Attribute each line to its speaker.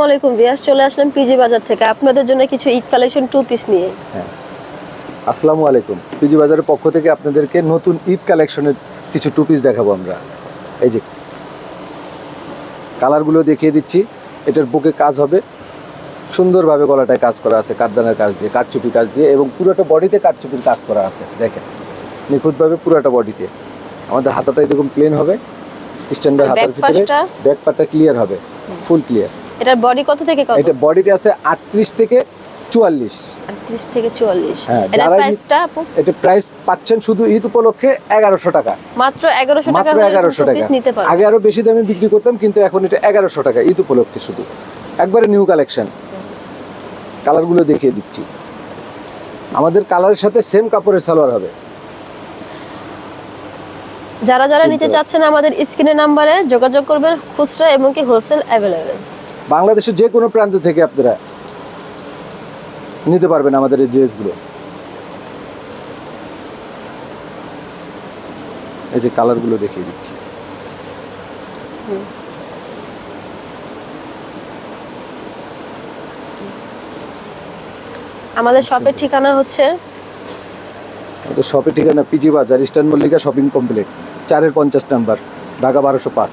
Speaker 1: আলাইকুম ভিউয়ার্স, চলে আসলাম পিজি বাজার থেকে আপনাদের জন্য কিছু ঈদ কালেকশন টু পিস নিয়ে।
Speaker 2: হ্যাঁ, আসসালামু আলাইকুম। পিজি বাজারের পক্ষ থেকে আপনাদেরকে নতুন ঈদ কালেকশনের কিছু টু পিস দেখাবো আমরা। এই যে কালারগুলো দেখিয়ে দিচ্ছি। এটার বুকে কাজ হবে, সুন্দরভাবে গলাটায় কাজ করা আছে কাঠদানার কাজ দিয়ে, কাঠচুপি কাজ দিয়ে, এবং পুরোটা বডিতে কাঠচুপির কাজ করা আছে। দেখেন নিখুঁতভাবে পুরোটা বডিতে। আমাদের হাতাটা এরকম প্লেন হবে, স্ট্যান্ডার্ড হাতার ভিতরে ব্যাক পার্টটা ক্লিয়ার হবে, ফুল ক্লিয়ার।
Speaker 1: এটার বডি কত থেকে কত?
Speaker 2: এটা বডিতে আছে 38 থেকে 44।
Speaker 1: 38 থেকে 44।
Speaker 2: হ্যাঁ,
Speaker 1: এটার প্রাইসটা আপু?
Speaker 2: এটা প্রাইস পাচ্ছেন শুধু ঈদ উপলক্ষে 1100 টাকা।
Speaker 1: মাত্র 1100 টাকা।
Speaker 2: মাত্র 1100 টাকা
Speaker 1: নিতে পারবেন।
Speaker 2: আগে আরো বেশি দামে বিক্রি করতাম, কিন্তু এখন এটা 1100 টাকা ঈদ উপলক্ষে শুধু। একবারে নিউ কালেকশন। কালারগুলো দেখিয়ে দিচ্ছি। আমাদের কালারের সাথে সেম কাপড়ের সালোয়ার হবে।
Speaker 1: যারা যারা নিতে চাচ্ছেন আমাদের স্ক্রিনের নম্বরে যোগাযোগ করবেন। খুচরা এবং কি হোলসেল अवेलेबल।
Speaker 2: বাংলাদেশের যে কোনো প্রান্ত থেকে আপনারা নিতে পারবেন আমাদের এই ড্রেসগুলো। এই যে কালারগুলো দেখিয়ে দিচ্ছি।
Speaker 1: আমাদের শপের ঠিকানা হচ্ছে,
Speaker 2: আমাদের শপের ঠিকানা পিজি বাজার, eastern Mallika shopping complex, 4-50 number, Dhaka 1205।